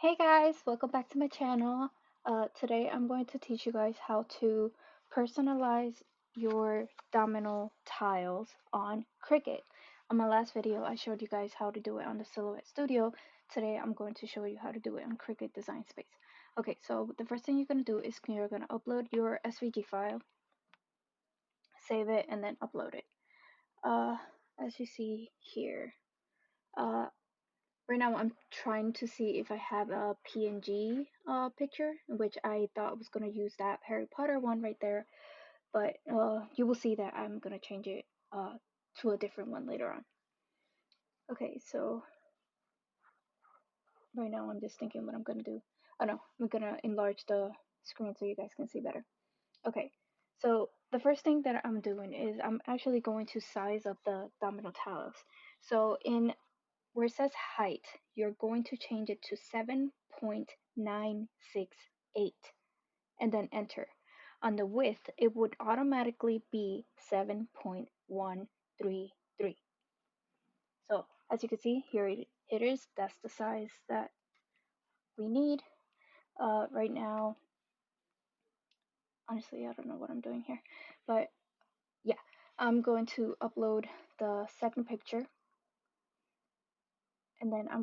Hey guys, welcome back to my channel. Today I'm going to teach you guys how to personalize your domino tiles on Cricut. On my last video, I showed you guys how to do it on the Silhouette Studio. Today I'm going to show you how to do it on Cricut Design Space. Okay, so the first thing you're going to do is you're going to upload your SVG file, save it, and then upload it. As you see here, uh, right now I'm trying to see if I have a PNG picture, which I thought I was going to use that Harry Potter one right there, but you will see that I'm going to change it to a different one later on. Okay, so right now I'm just thinking what I'm going to do. Oh no, I'm going to enlarge the screen so you guys can see better. Okay, so the first thing that I'm doing is I'm actually going to size up the domino tiles. So in where it says height, you're going to change it to 7.968 and then enter. On the width, it would automatically be 7.133. So as you can see, here it is. That's the size that we need. Right now, honestly, I don't know what I'm doing here, but yeah, I'm going to upload the second picture, and then I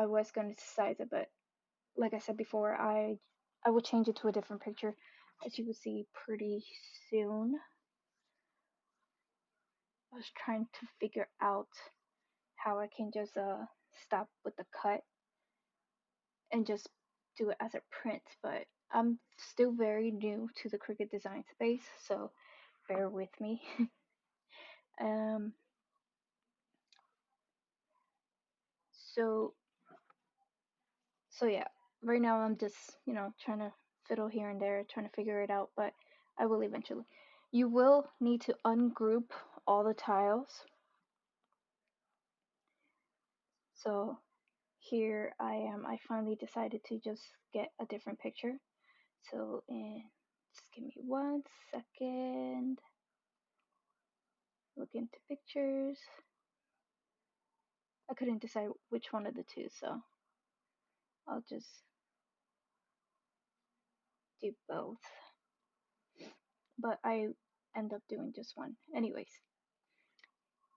was going to size it, but like I said before, I will change it to a different picture, as you will see pretty soon. I was trying to figure out how I can just stop with the cut and just do it as a print, but I'm still very new to the Cricut design space, so bear with me. um, so so yeah, right now I'm just trying to fiddle here and there, trying to figure it out, but I will eventually. You will need to ungroup all the tiles. So here I am. I finally decided to just get a different picture. So just give me 1 second. Look into pictures. I couldn't decide which one of the two, so I'll just do both. But I end up doing just one. Anyways,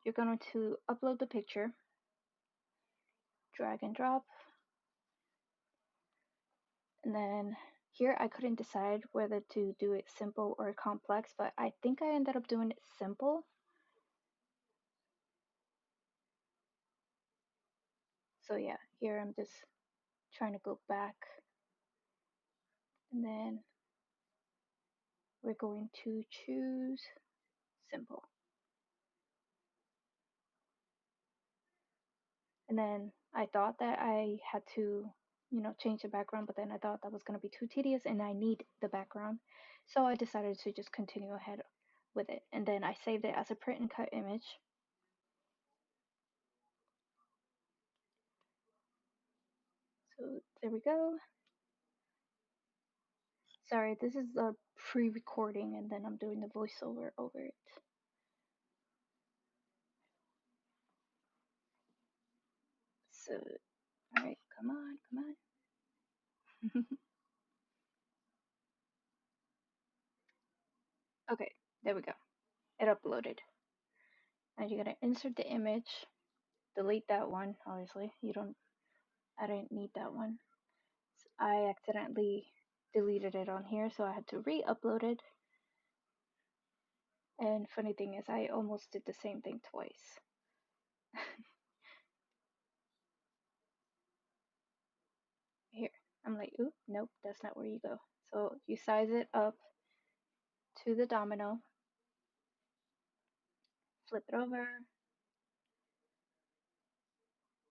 you're going to upload the picture, drag and drop, and then here I couldn't decide whether to do it simple or complex, but I think I ended up doing it simple. So yeah, here I'm just trying to go back, and then we're going to choose simple. And then I thought that I had to, change the background, but then I thought that was going to be too tedious and I need the background. So I decided to just continue ahead with it. And then I saved it as a print and cut image. So there we go. Sorry, this is a pre-recording and then I'm doing the voiceover over it. So, alright, come on, come on. Okay, there we go. It uploaded. Now you're gonna insert the image, delete that one, obviously. I didn't need that one. I accidentally deleted it on here, so I had to re-upload it. And funny thing is, I almost did the same thing twice. Here, I'm like, oop, nope, that's not where you go. So you size it up to the domino, flip it over,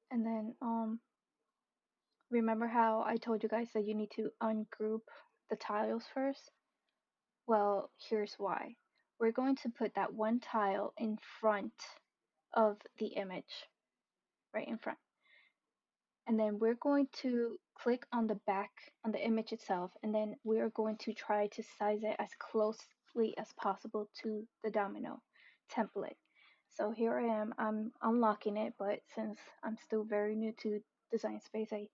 and then remember how I told you guys that you need to ungroup the tiles first? Well, here's why. We're going to put that one tile in front of the image, right in front. And then we're going to click on the back on the image itself, and then we're going to try to size it as closely as possible to the domino template. So here I am, I'm unlocking it, but since I'm still very new to design space, I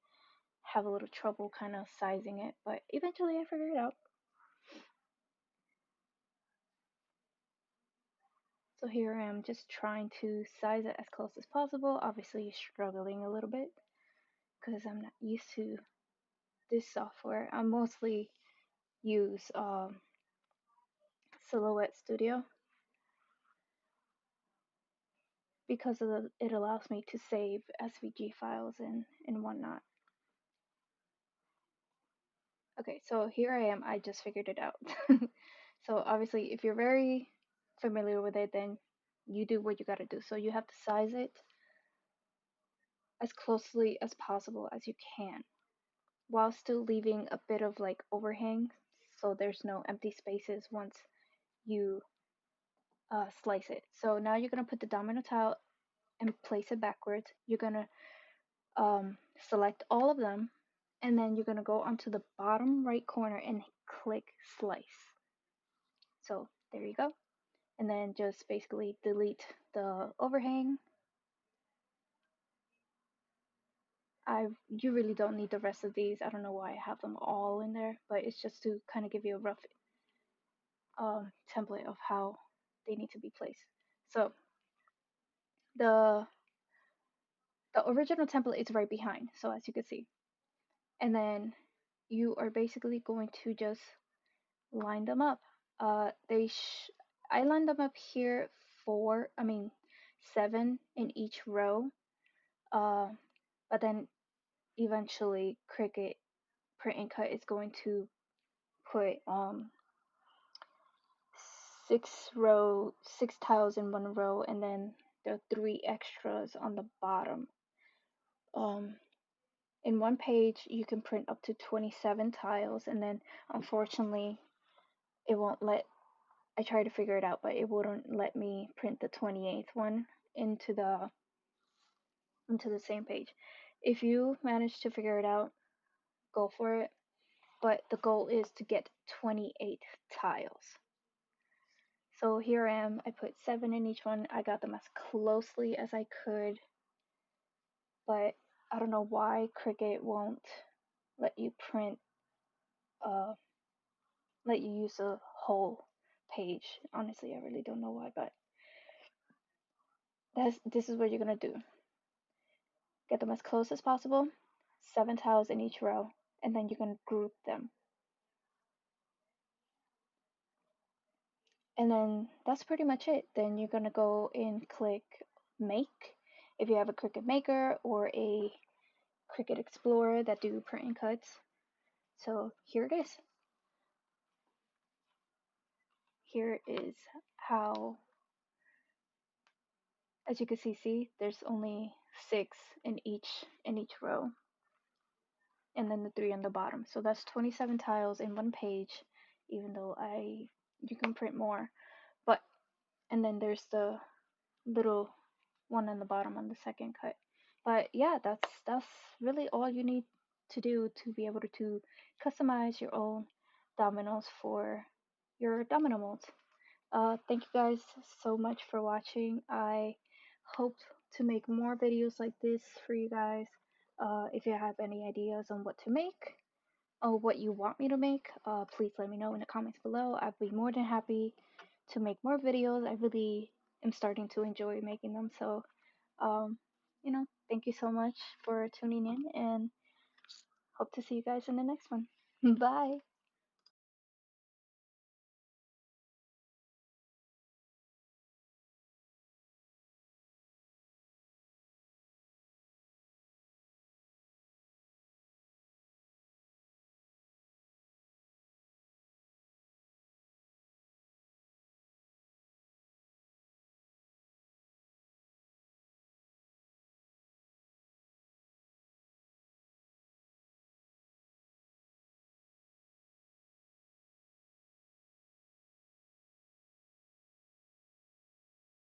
have a little trouble kind of sizing it, but eventually I figured it out. So here I am just trying to size it as close as possible. Obviously struggling a little bit because I'm not used to this software. I mostly use Silhouette Studio because it allows me to save SVG files and whatnot. Okay, so here I am. I just figured it out. So obviously, if you're very familiar with it, then you do what you gotta do. So you have to size it as closely as possible as you can, while still leaving a bit of like overhang, so there's no empty spaces once you slice it. So now you're gonna put the domino tile and place it backwards. You're gonna select all of them, and then you're gonna go onto the bottom right corner and click slice. So there you go. And then just basically delete the overhang. You really don't need the rest of these. I don't know why I have them all in there, but it's just to kind of give you a rough template of how they need to be placed. So the the original template is right behind, so as you can see. And then you are basically going to just line them up. I lined them up here I mean 7 in each row. Uh, but then eventually Cricut Print and Cut is going to put 6 tiles in one row, and then there are 3 extras on the bottom. Um, in one page you can print up to 27 tiles, and then unfortunately it won't let I tried to figure it out, but it wouldn't let me print the 28th one into the same page. If you manage to figure it out, go for it, but the goal is to get 28 tiles. So here I am. I put 7 in each one. I got them as closely as I could, but I don't know why Cricut won't let you print uh let you use a whole page. Honestly, I really don't know why, but this is what you're gonna do. Get them as close as possible, 7 tiles in each row, and then you can group them. And then that's pretty much it. Then you're gonna go and click make if you have a Cricut Maker or a Cricut Explorer that do print and cuts. So here it is. Here is how, as you can see, there's only 6 in each row, and then the 3 on the bottom. So that's 27 tiles in one page, even though you can print more. But and then there's the little one on the bottom on the second cut. But yeah, that's really all you need to do to be able to customize your own dominoes for your domino molds. Thank you guys so much for watching. I hope to make more videos like this for you guys. If you have any ideas on what to make or what you want me to make, please let me know in the comments below. I'd be more than happy to make more videos. I really am starting to enjoy making them. So, um, thank you so much for tuning in, and hope to see you guys in the next one. Bye.